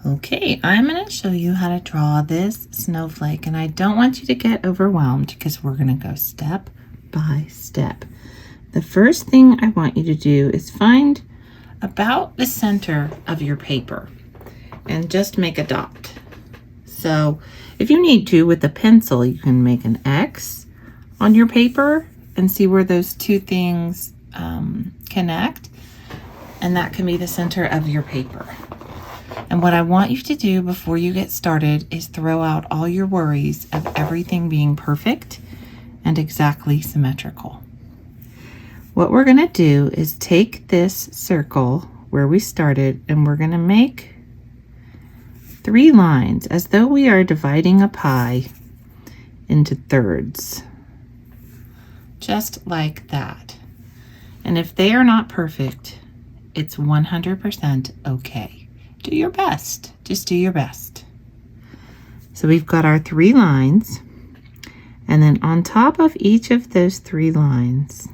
Okay, I'm going to show you how to draw this snowflake, and I don't want you to get overwhelmed because we're going to go step by step. The first thing I want you to do is find about the center of your paper and just make a dot. So if you need to, with a pencil, you can make an X on your paper and see where those two things connect, and that can be the center of your paper. And what I want you to do before you get started is throw out all your worries of everything being perfect and exactly symmetrical. What we're going to do is take this circle where we started and we're going to make 3 lines as though we are dividing a pie into thirds. Just like that. And if they are not perfect, it's 100% okay. Do your best. Just do your best. So we've got our 3 lines, and then on top of each of those 3 lines,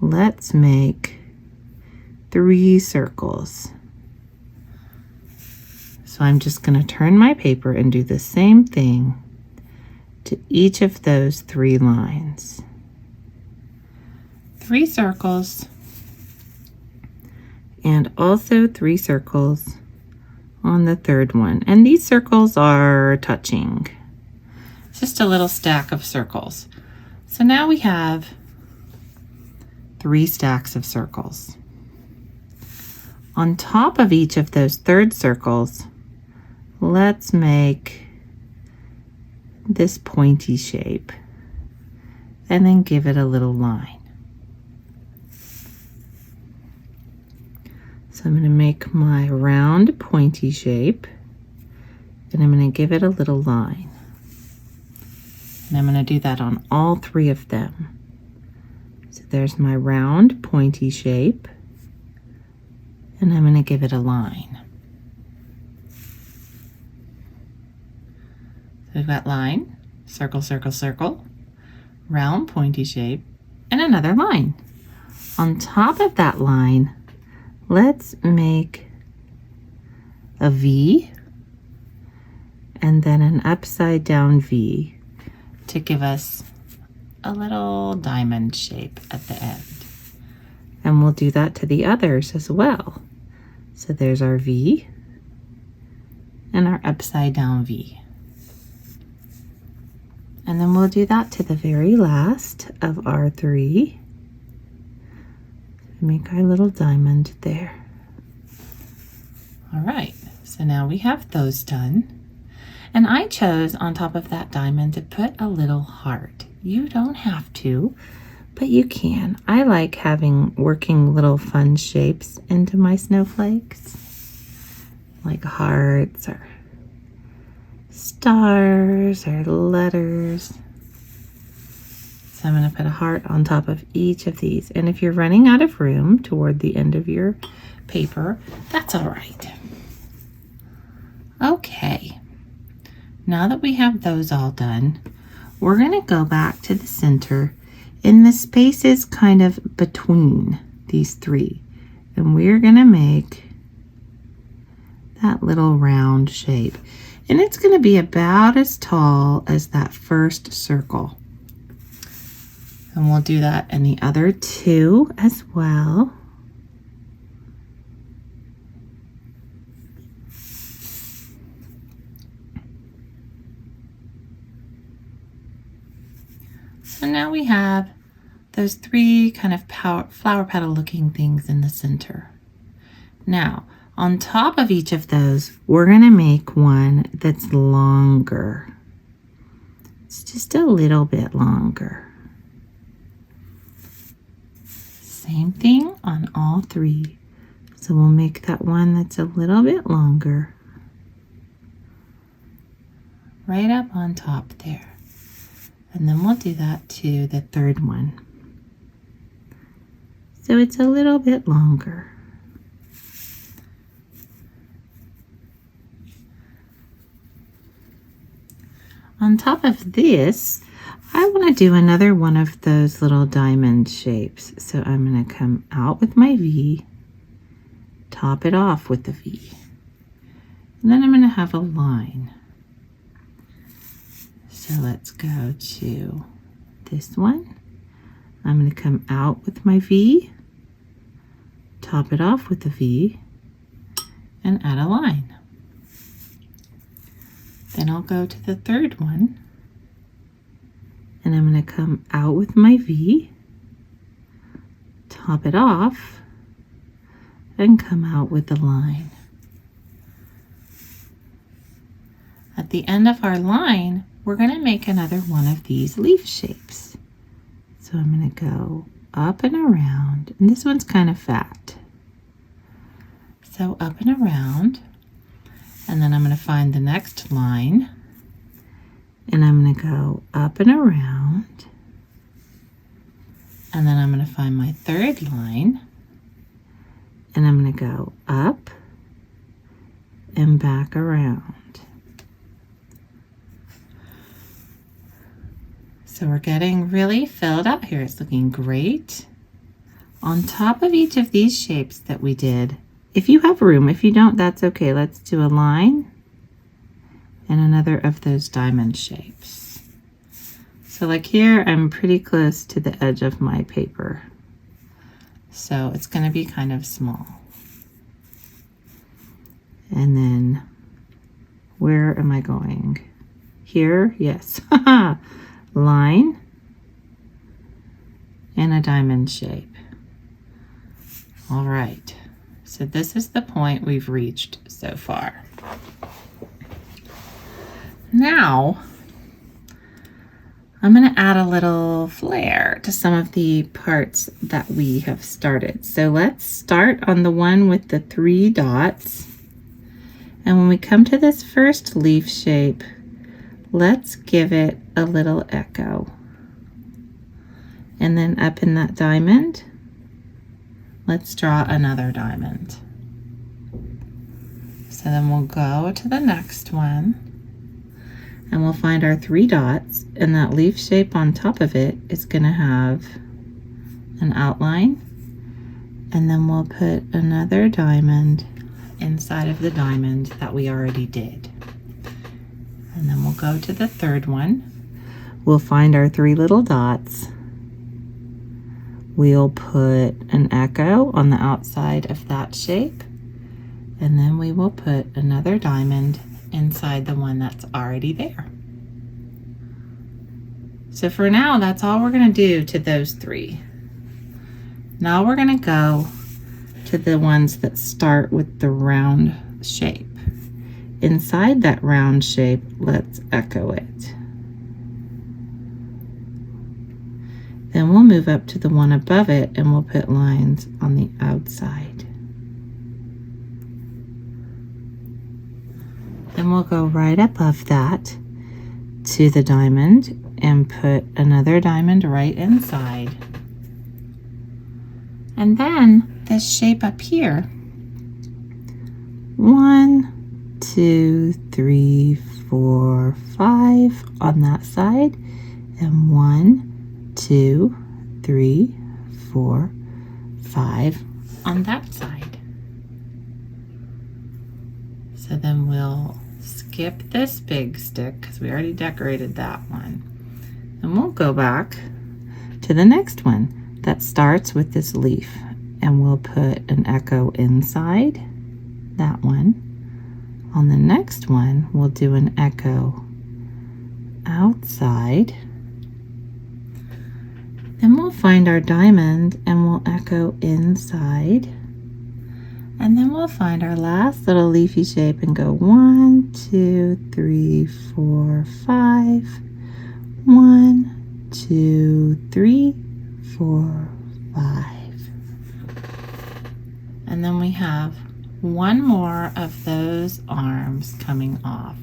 let's make 3 circles. So I'm just going to turn my paper and do the same thing to each of those 3 lines. 3 circles, and also 3 circles on the third one. And these circles are touching. It's just a little stack of circles. So now we have 3 stacks of circles. On top of each of those third circles, let's make this pointy shape and then give it a little line. So I'm going to make my round pointy shape, and I'm going to give it a little line. And I'm going to do that on all 3 of them. So there's my round pointy shape, and I'm going to give it a line. So we've got line, circle, circle, circle, round pointy shape, and another line. On top of that line, let's make a V and then an upside down V to give us a little diamond shape at the end. And we'll do that to the others as well. So there's our V and our upside down V. And then we'll do that to the very last of our 3. Make our little diamond there. All right, so now we have those done. And I chose on top of that diamond to put a little heart. You don't have to, but you can. I like working little fun shapes into my snowflakes, like hearts or stars or letters. So I'm going to put a heart on top of each of these. And if you're running out of room toward the end of your paper, that's all right. Okay, now that we have those all done, we're going to go back to the center in the spaces kind of between these 3. And we're going to make that little round shape. And it's going to be about as tall as that first circle. And we'll do that in the other 2 as well. So now we have those 3 kind of flower petal looking things in the center. Now, on top of each of those, we're going to make one that's longer. It's just a little bit longer. Same thing on all 3. So we'll make that one that's a little bit longer right up on top there. And then we'll do that to the third one. So it's a little bit longer. On top of this, I want to do another one of those little diamond shapes. So I'm going to come out with my V, top it off with the V. And then I'm going to have a line. So let's go to this one. I'm going to come out with my V, top it off with a V, and add a line. Then I'll go to the third one, and I'm going to come out with my V, top it off, and come out with a line. At the end of our line, we're going to make another one of these leaf shapes. So I'm going to go up and around, and this one's kind of fat. So up and around, and then I'm going to find the next line, and I'm going to go up and around, and then I'm going to find my third line, and I'm going to go up and back around. So we're getting really filled out here. It's looking great. On top of each of these shapes that we did, if you have room, if you don't, that's okay. Let's do a line and another of those diamond shapes. So like here, I'm pretty close to the edge of my paper. So it's going to be kind of small. And then where am I going? Here? Yes. Line and a diamond shape. All right, so this is the point we've reached so far. Now I'm going to add a little flair to some of the parts that we have started. So let's start on the one with the 3 dots, and when we come to this first leaf shape, let's give it a little echo. And then up in that diamond, let's draw another diamond. So then we'll go to the next one, and we'll find our 3 dots, and that leaf shape on top of it is going to have an outline, and then we'll put another diamond inside of the diamond that we already did. And then we'll go to the third one. We'll find our 3 little dots. We'll put an echo on the outside of that shape. And then we will put another diamond inside the one that's already there. So for now, that's all we're going to do to those 3. Now we're going to go to the ones that start with the round shape. Inside that round shape, let's echo it. Then we'll move up to the one above it, and we'll put lines on the outside. Then we'll go right above that to the diamond and put another diamond right inside. And then this shape up here, 1, 2, 3, 4, 5 on that side, and 1, 2, 3, 4, 5 on that side. So then we'll skip this big stick because we already decorated that one, and we'll go back to the next one that starts with this leaf, and we'll put an echo inside that one. On the next one, we'll do an echo outside. Then we'll find our diamond and we'll echo inside. And then we'll find our last little leafy shape and go 1, 2, 3, 4, 5. 1, 2, 3, 4, 5. And then we have one more of those arms coming off.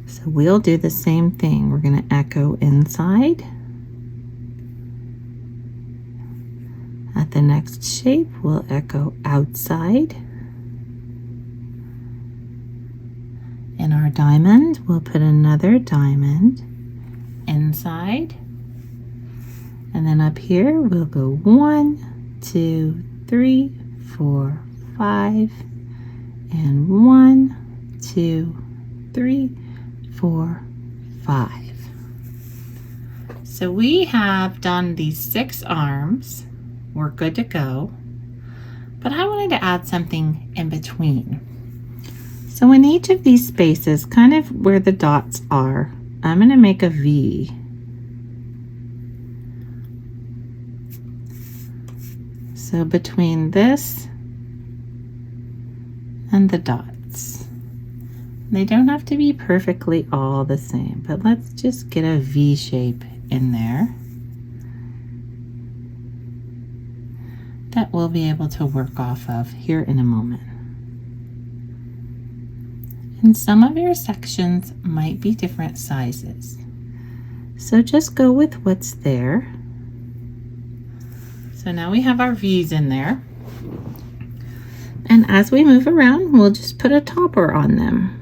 So we'll do the same thing. We're going to echo inside. At the next shape, we'll echo outside. In our diamond, we'll put another diamond inside. And then up here, we'll go 1, 2, 3, 4, 5. And 1, 2, 3, 4, 5. So we have done these 6 arms. We're good to go. But I wanted to add something in between. So in each of these spaces, kind of where the dots are, I'm going to make a V. So between this and the dots. They don't have to be perfectly all the same, but let's just get a V shape in there that we'll be able to work off of here in a moment. And some of your sections might be different sizes, so just go with what's there. So now we have our V's in there, and as we move around, we'll just put a topper on them.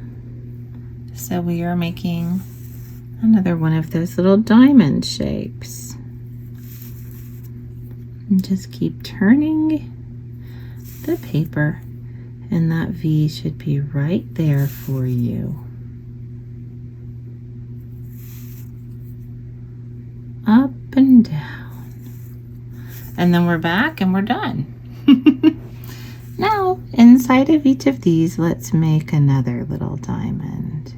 So we are making another one of those little diamond shapes. And just keep turning the paper, and that V should be right there for you. Up and down. And then we're back and we're done. Now, inside of each of these, let's make another little diamond.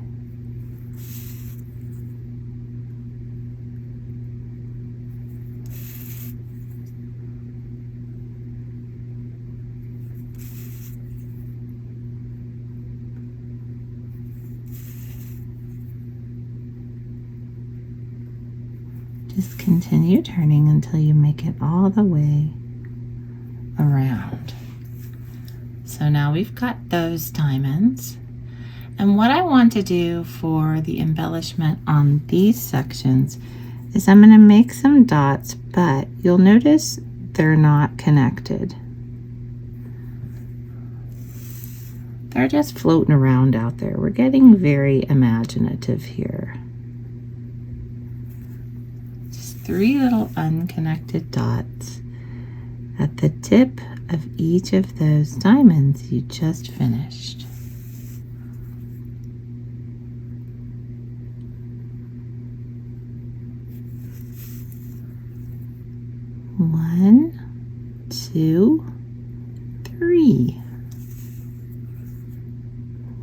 Just continue turning until you make it all the way around. So now we've got those diamonds. And what I want to do for the embellishment on these sections is I'm going to make some dots, but you'll notice they're not connected. They're just floating around out there. We're getting very imaginative here. 3 little unconnected dots at the tip of each of those diamonds you just finished. One, 2, 3.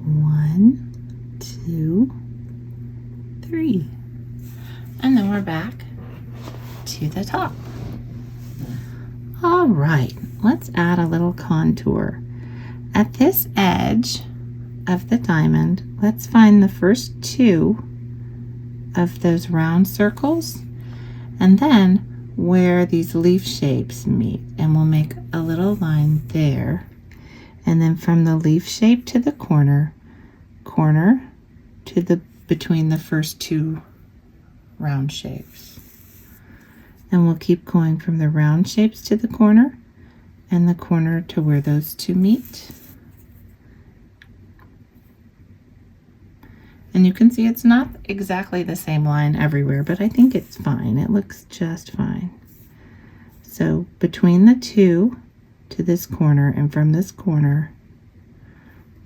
1, 2, 3. And then we're back to the top. All right, let's add a little contour. At this edge of the diamond, let's find the first 2 of those round circles, and then where these leaf shapes meet, and we'll make a little line there, and then from the leaf shape to the corner to the between the first 2 round shapes. And we'll keep going from the round shapes to the corner, and the corner to where those 2 meet. And you can see it's not exactly the same line everywhere, but I think it's fine. It looks just fine. So between the 2 to this corner, and from this corner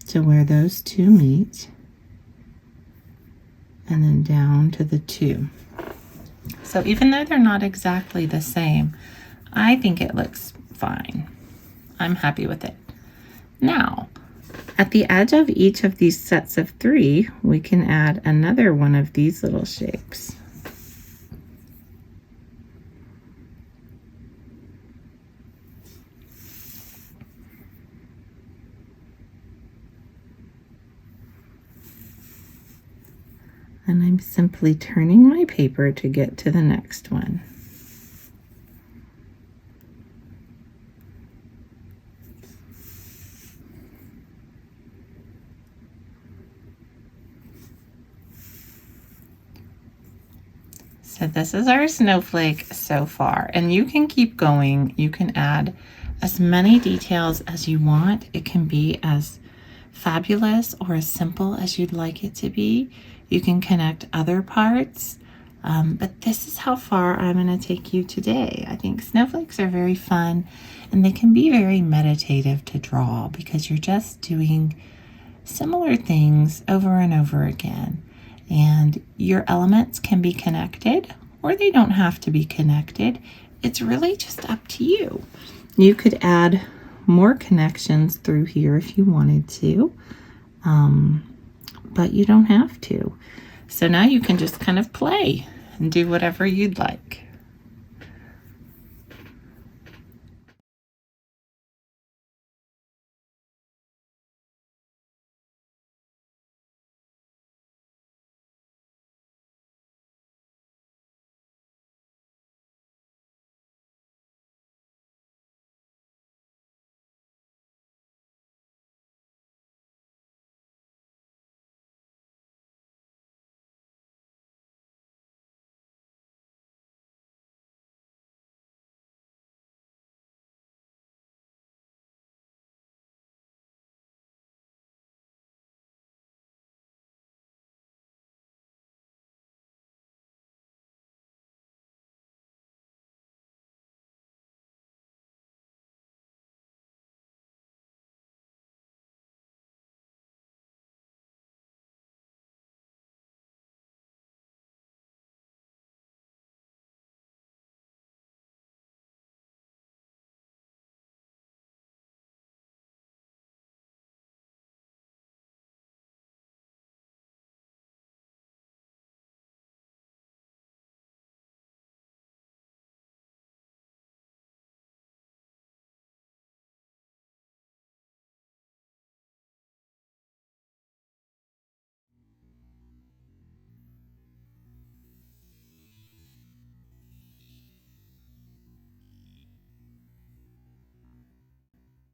to where those 2 meet, and then down to the 2. So even though they're not exactly the same, I think it looks fine. I'm happy with it. Now, at the edge of each of these sets of 3, we can add another one of these little shapes. And I'm simply turning my paper to get to the next one. So this is our snowflake so far, and you can keep going. You can add as many details as you want. It can be as fabulous or as simple as you'd like it to be. You can connect other parts, but this is how far I'm going to take you today. I think snowflakes are very fun, And they can be very meditative to draw because you're just doing similar things over and over again. And your elements can be connected or they don't have to be connected. It's really just up to you. You could add more connections through here if you wanted to, but you don't have to. So now you can just kind of play and do whatever you'd like.